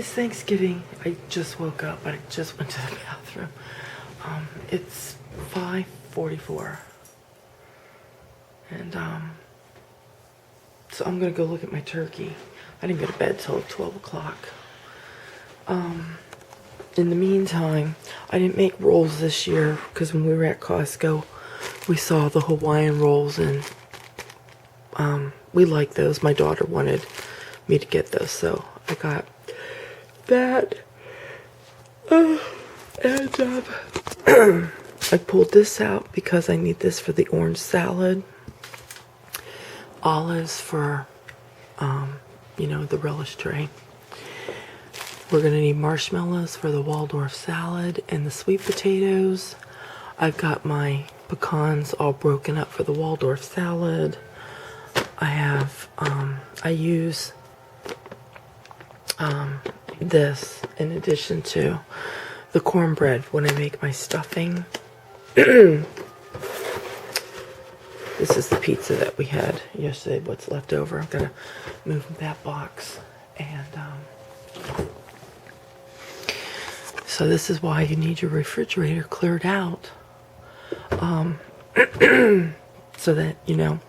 It's Thanksgiving. I just woke up. I just went to the bathroom. It's 5:44. And, so I'm gonna go look at my turkey. I didn't go to bed till 12 o'clock. In the meantime, I didn't make rolls this year because when we were at Costco, we saw the Hawaiian rolls and, we like those. My daughter wanted me to get those, so I got that. And, I pulled this out because I need this for the orange salad. Olives for, you know, the relish tray. We're going to need marshmallows for the Waldorf salad and the sweet potatoes. I've got my pecans all broken up for the Waldorf salad. I have, I use this in addition to the cornbread when I make my stuffing. This is the pizza that we had yesterday, what's left over. I'm going to move that box. And so this is why you need your refrigerator cleared out. So that, you know,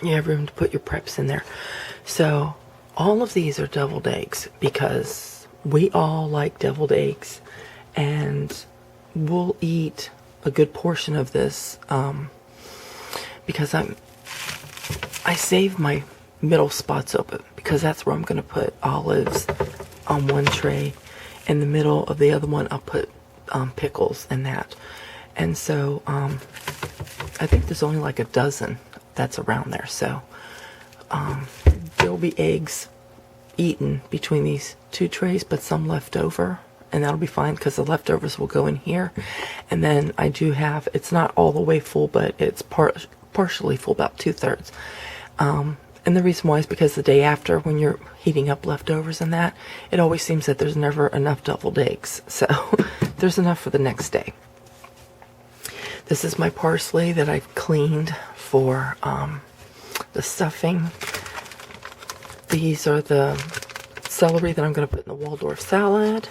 you have room to put your preps in there. So all of these are deviled eggs because we all like deviled eggs, and we'll eat a good portion of this because I save my middle spots open because that's where I'm going to put olives on one tray. In the middle of the other one, I'll put pickles and that. And so I think there's only like a dozen that's around there. So there'll be eggs eaten between these two trays, but some left over. And that'll be fine because the leftovers will go in here. And then I do have, it's not all the way full, but it's partially full, about 2/3. And the reason why is because the day after, when you're heating up leftovers and that, it always seems that there's never enough deviled eggs. So there's enough for the next day. This is my parsley that I've cleaned for the stuffing. These are the celery that I'm going to put in the Waldorf salad.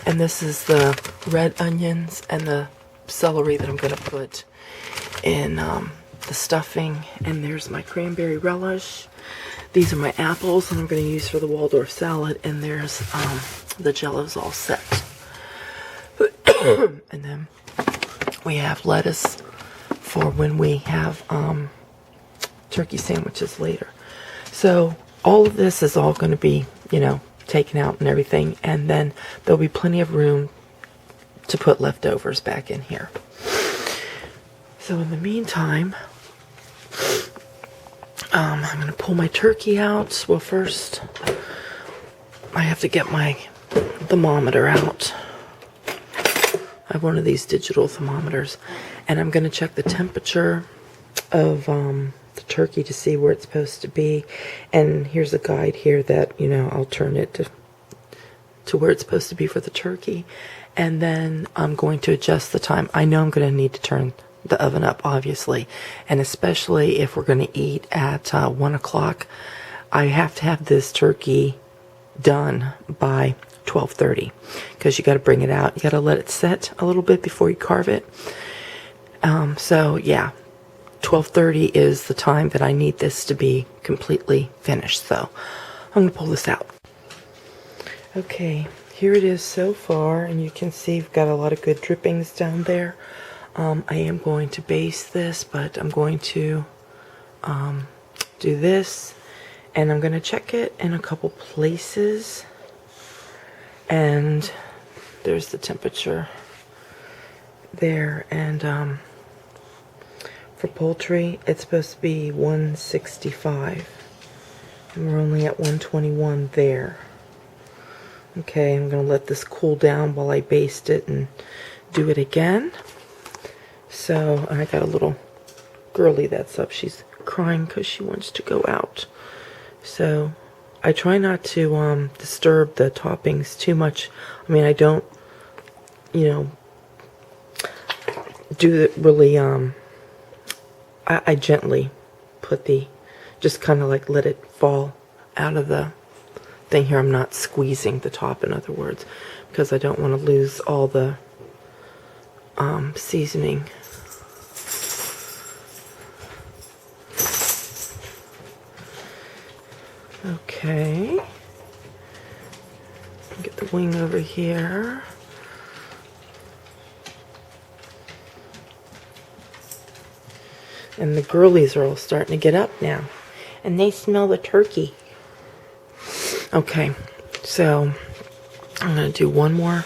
And this is the red onions and the celery that I'm going to put in the stuffing. And there's my cranberry relish. These are my apples that I'm going to use for the Waldorf salad. And there's the Jello's all set. And then we have lettuce for when we have turkey sandwiches later. So all of this is all going to be, you know, taken out and everything, and then there'll be plenty of room to put leftovers back in here. So in the meantime, I'm going to pull my turkey out. Well, first I have to get my thermometer out. I have one of these digital thermometers, and I'm going to check the temperature of the turkey to see where it's supposed to be. And here's a guide here that, you know, I'll turn it to where it's supposed to be for the turkey. And then I'm going to adjust the time. I know I'm going to need to turn the oven up, obviously, and especially if we're going to eat at 1 o'clock. I have to have this turkey done by 12:30 because you got to bring it out. You got to let it set a little bit before you carve it. So yeah, 12:30 is the time that I need this to be completely finished. So I'm going to pull this out. Okay, here it is so far, and you can see we've got a lot of good drippings down there. I am going to baste this, but I'm going to do this, and I'm going to check it in a couple places. And there's the temperature there, and for poultry it's supposed to be 165, and we're only at 121 there. Okay, I'm going to let this cool down while I baste it and do it again. So I got a little girly that's up. She's crying because she wants to go out. So I try not to disturb the toppings too much. I mean, I don't, you know, do it really, I gently put the, just kind of like let it fall out of the thing here. I'm not squeezing the top, in other words, because I don't want to lose all the seasoning. Okay. Get the wing over here. And the girlies are all starting to get up now. And they smell the turkey. Okay, so I'm going to do one more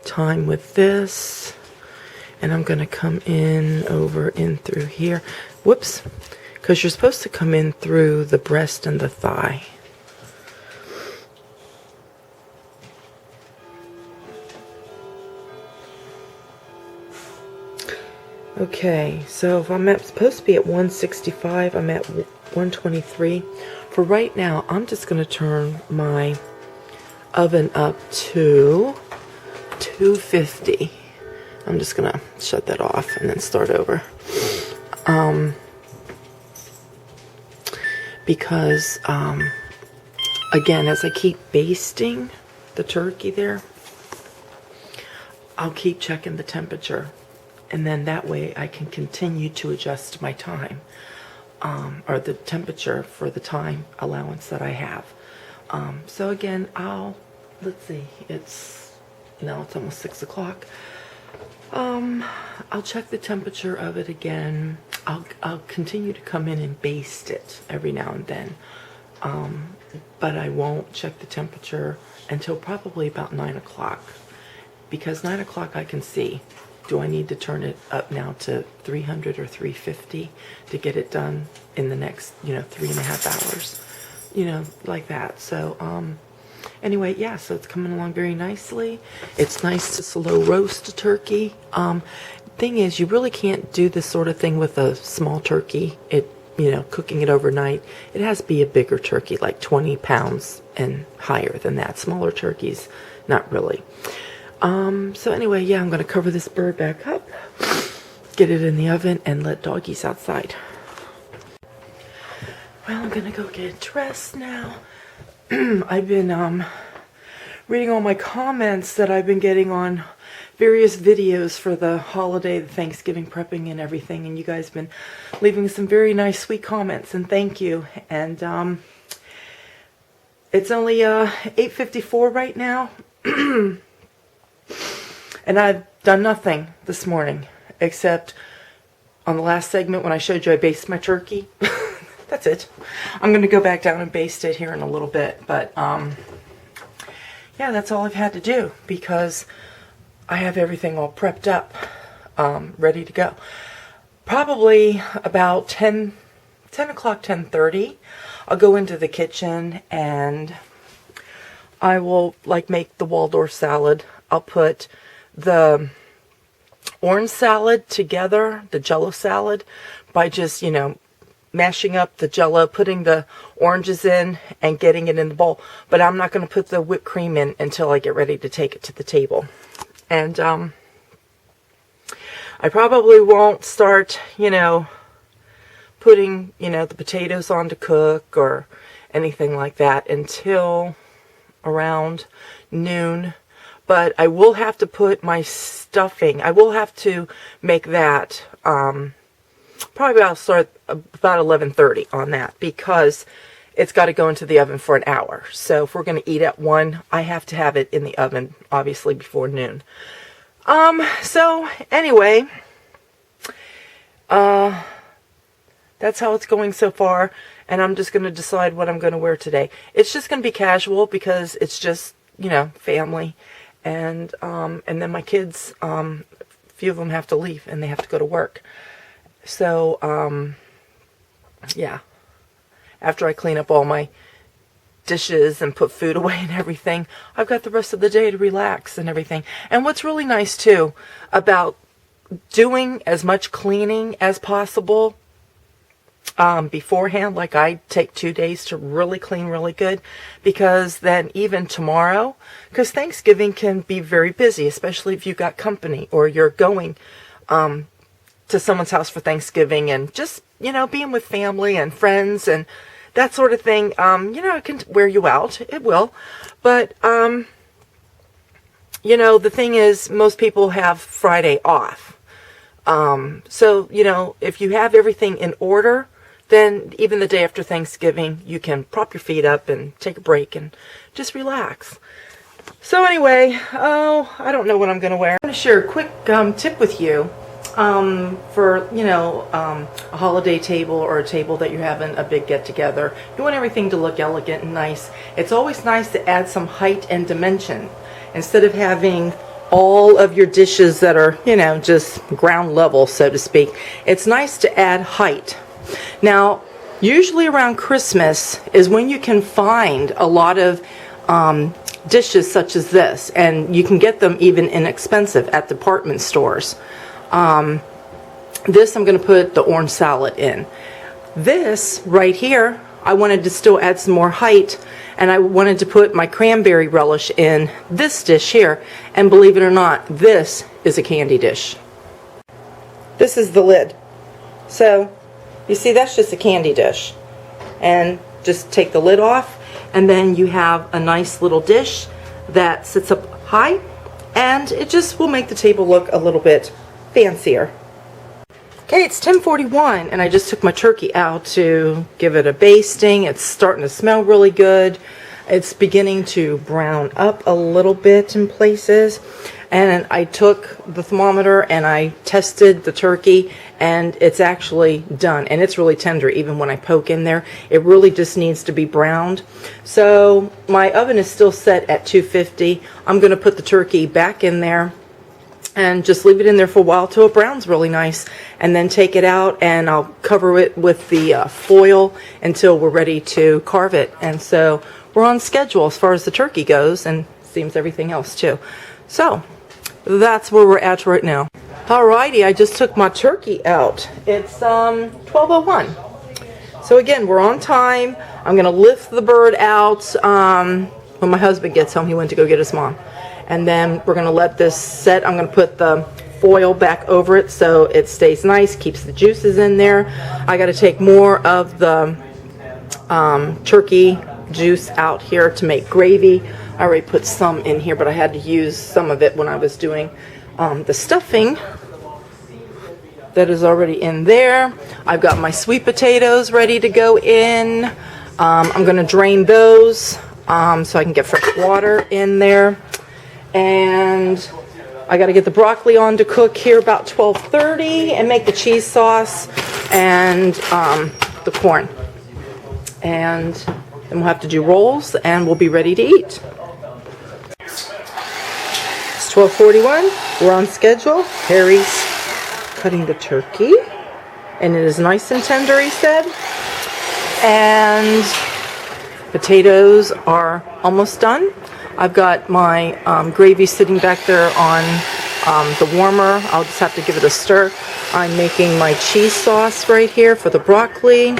time with this. And I'm going to come in through here. Whoops. Because you're supposed to come in through the breast and the thigh. Okay, so if I'm supposed to be at 165, I'm at 123. For right now, I'm just going to turn my oven up to 250. I'm just going to shut that off and then start over. Because, again, as I keep basting the turkey there, I'll keep checking the temperature. And then that way I can continue to adjust my time, or the temperature for the time allowance that I have. So again, let's see, it's almost 6 o'clock. I'll check the temperature of it again. I'll continue to come in and baste it every now and then. But I won't check the temperature until probably about 9 o'clock. Because 9 o'clock I can see, do I need to turn it up now to 300 or 350 to get it done in the next, 3.5 hours, like that. So, anyway, yeah, so it's coming along very nicely. It's nice to slow roast a turkey. Thing is, you really can't do this sort of thing with a small turkey. Cooking it overnight. It has to be a bigger turkey, like 20 pounds and higher than that. Smaller turkeys, not really. So anyway, yeah, I'm going to cover this bird back up, get it in the oven, and let doggies outside. Well, I'm going to go get dressed now. I've been reading all my comments that I've been getting on various videos for the holiday, the Thanksgiving prepping and everything, and you guys have been leaving some very nice, sweet comments, and thank you. And it's only 8:54 right now. And I've done nothing this morning except on the last segment when I showed you I basted my turkey. That's it. I'm going to go back down and baste it here in a little bit. But yeah, that's all I've had to do because I have everything all prepped up, ready to go. Probably about 10 o'clock, 10:30, I'll go into the kitchen and I will make the Waldorf salad. I'll put the orange salad together, the Jello salad, by just, mashing up the Jello, putting the oranges in and getting it in the bowl. But I'm not going to put the whipped cream in until I get ready to take it to the table. And I probably won't start, putting, the potatoes on to cook or anything like that until around noon. But I will have to put my stuffing, I will have to make that, probably I'll start about 11:30 on that because it's got to go into the oven for an hour. So if we're going to eat at 1, I have to have it in the oven, obviously, before noon. So anyway, that's how it's going so far. And I'm just going to decide what I'm going to wear today. It's just going to be casual because it's just, family. And then my kids, a few of them have to leave and they have to go to work. So, yeah, after I clean up all my dishes and put food away and everything, I've got the rest of the day to relax and everything. And what's really nice too about doing as much cleaning as possible beforehand, like I take 2 days to really clean really good, because then even tomorrow, because Thanksgiving can be very busy, especially if you've got company or you're going to someone's house for Thanksgiving and just, being with family and friends, and that sort of thing. You know, it can wear you out. It will. But, you know, the thing is, most people have Friday off. So, you know, if you have everything in order, then even the day after Thanksgiving, you can prop your feet up and take a break and just relax. So anyway, I don't know what I'm going to wear. I'm going to share a quick tip with you for, you know, a holiday table or a table that you're having a big get-together. You want everything to look elegant and nice. It's always nice to add some height and dimension. Instead of having all of your dishes that are, you know, just ground level, so to speak, it's nice to add height. Now, usually around Christmas is when you can find a lot of dishes such as this, and you can get them even inexpensive at department stores. This I'm going to put the orange salad in. This right here, I wanted to still add some more height, and I wanted to put my cranberry relish in this dish here, and believe it or not, this is a candy dish. This is the lid. So you see, that's just a candy dish. And just take the lid off, and then you have a nice little dish that sits up high, and it just will make the table look a little bit fancier. Okay, it's 10:41, and I just took my turkey out to give it a basting. It's starting to smell really good. It's beginning to brown up a little bit in places. And I took the thermometer and I tested the turkey, and it's actually done. And it's really tender even when I poke in there. It really just needs to be browned. So my oven is still set at 250. I'm going to put the turkey back in there and just leave it in there for a while till it browns really nice, and then take it out and I'll cover it with the foil until we're ready to carve it. And so we're on schedule as far as the turkey goes, and seems everything else too. So that's where we're at right now. Alrighty, I just took my turkey out. It's 12:01. So again, we're on time. I'm gonna lift the bird out when my husband gets home. He went to go get his mom. And then we're going to let this set. I'm going to put the foil back over it so it stays nice, keeps the juices in there. I got to take more of the turkey juice out here to make gravy. I already put some in here, but I had to use some of it when I was doing the stuffing that is already in there. I've got my sweet potatoes ready to go in. I'm going to drain those so I can get fresh water in there. And I got to get the broccoli on to cook here about 12:30 and make the cheese sauce and the corn. And then we'll have to do rolls and we'll be ready to eat. It's 12:41. We're on schedule. Harry's cutting the turkey. And it is nice and tender, he said. And potatoes are almost done. I've got my gravy sitting back there on the warmer. I'll just have to give it a stir. I'm making my cheese sauce right here for the broccoli.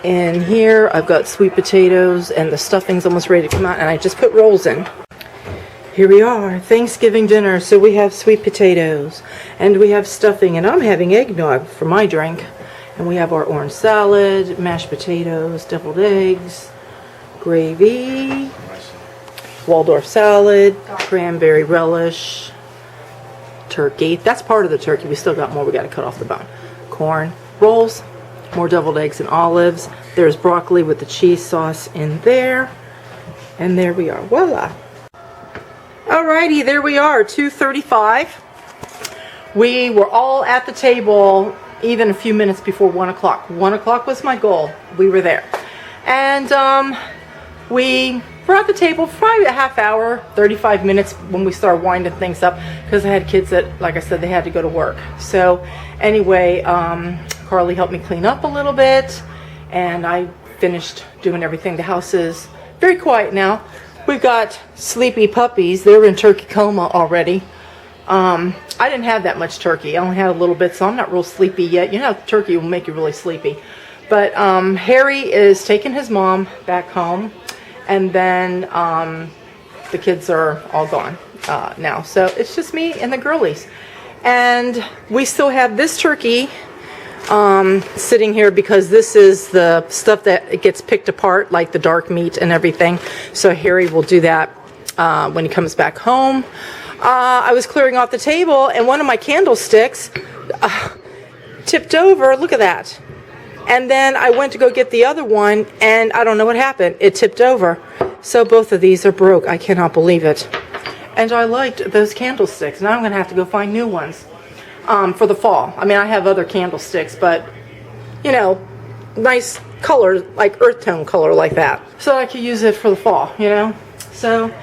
And here I've got sweet potatoes, and the stuffing's almost ready to come out, and I just put rolls in. Here we are, Thanksgiving dinner. So we have sweet potatoes, and we have stuffing, and I'm having eggnog for my drink. And we have our orange salad, mashed potatoes, deviled eggs, gravy, Waldorf salad, cranberry relish, turkey. That's part of the turkey. We still got more. We got to cut off the bone. Corn, rolls, more deviled eggs and olives. There's broccoli with the cheese sauce in there. And there we are. Voila. Alrighty, there we are, 2:35. We were all at the table even a few minutes before 1 o'clock. 1 o'clock was my goal. We were there. And we were at the table for probably a half hour, 35 minutes when we started winding things up, because I had kids that, like I said, they had to go to work. So anyway, Carly helped me clean up a little bit, and I finished doing everything. The house is very quiet now. We've got sleepy puppies. They're in turkey coma already. I didn't have that much turkey. I only had a little bit, so I'm not real sleepy yet. You know, turkey will make you really sleepy. But Harry is taking his mom back home, and then the kids are all gone now. So it's just me and the girlies. And we still have this turkey sitting here because this is the stuff that gets picked apart, like the dark meat and everything. So Harry will do that when he comes back home. I was clearing off the table and one of my candlesticks tipped over. Look at that. And then I went to go get the other one and I don't know what happened. It tipped over. So both of these are broke. I cannot believe it. And I liked those candlesticks. Now I'm going to have to go find new ones for the fall. I mean, I have other candlesticks, but, you know, nice color, like earth tone color like that. So I could use it for the fall, you know. So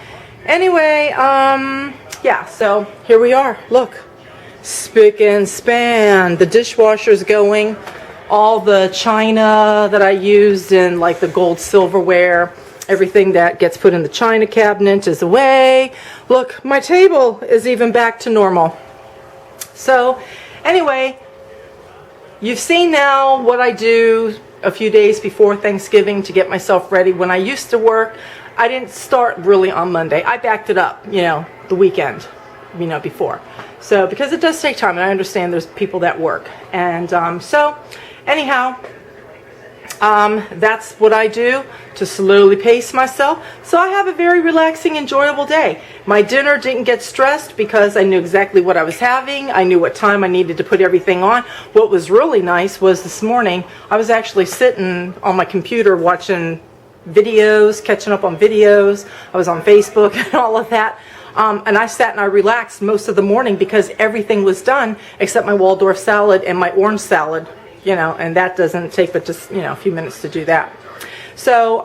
anyway, yeah, so here we are. Look, spick and span. The dishwasher's going. All the china that I used in like the gold silverware, everything that gets put in the china cabinet is away. Look, my table is even back to normal. So anyway, you've seen now what I do a few days before Thanksgiving to get myself ready. When I used to work, I didn't start really on Monday. I backed it up, you know, the weekend, you know, before. So because it does take time, and I understand there's people that work. And so anyhow, that's what I do to slowly pace myself. So I have a very relaxing, enjoyable day. My dinner didn't get stressed because I knew exactly what I was having. I knew what time I needed to put everything on. What was really nice was this morning, I was actually sitting on my computer watching videos, catching up on videos. I was on Facebook and all of that. And I sat and I relaxed most of the morning because everything was done except my Waldorf salad and my orange salad. You know, and that doesn't take but just, you know, a few minutes to do that. So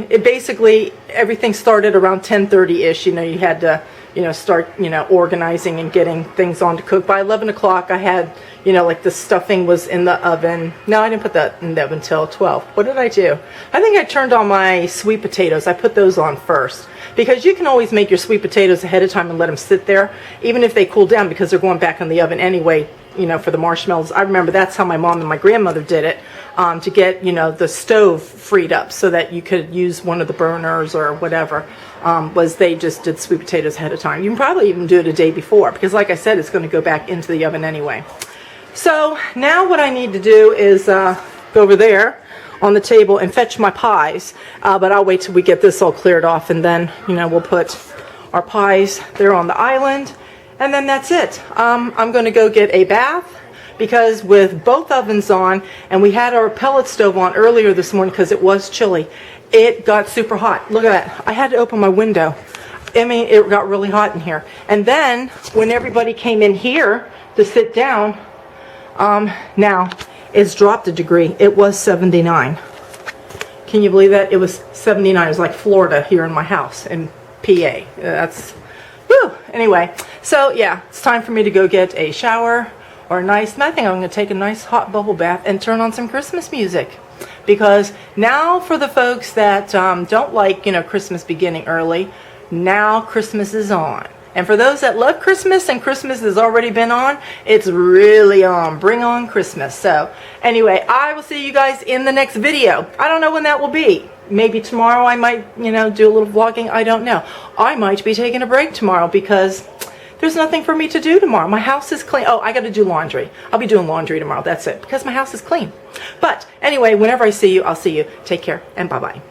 it basically, everything started around 10:30-ish. You know, you had to, you know, start, you know, organizing and getting things on to cook. By 11 o'clock, I had, you know, like the stuffing was in the oven. No, I didn't put that in the oven until 12. What did I do? I think I turned on my sweet potatoes. I put those on first. Because you can always make your sweet potatoes ahead of time and let them sit there, even if they cool down, because they're going back in the oven anyway, you know, for the marshmallows. I remember that's how my mom and my grandmother did it, to get, you know, the stove freed up so that you could use one of the burners or whatever, was they just did sweet potatoes ahead of time. You can probably even do it a day before, because like I said, it's going to go back into the oven anyway. So now what I need to do is go over there on the table and fetch my pies, but I'll wait till we get this all cleared off, and then, you know, we'll put our pies there on the island, and then that's it. I'm going to go get a bath, because with both ovens on, and we had our pellet stove on earlier this morning because it was chilly, it got super hot. Look at that. I had to open my window. I mean, it got really hot in here. And then when everybody came in here to sit down, now it's dropped a degree. It was 79. Can you believe that? It was 79. It was like Florida here in my house in PA. That's, whew. Anyway, so yeah, it's time for me to go get a shower or a nice, I think I'm going to take a nice hot bubble bath and turn on some Christmas music. Because now for the folks that don't like, you know, Christmas beginning early, now Christmas is on. And for those that love Christmas and Christmas has already been on, it's really on. Bring on Christmas. So anyway, I will see you guys in the next video. I don't know when that will be. Maybe tomorrow I might, you know, do a little vlogging. I don't know. I might be taking a break tomorrow because there's nothing for me to do tomorrow. My house is clean. Oh, I got to do laundry. I'll be doing laundry tomorrow. That's it. Because my house is clean. But anyway, whenever I see you, I'll see you. Take care and bye-bye.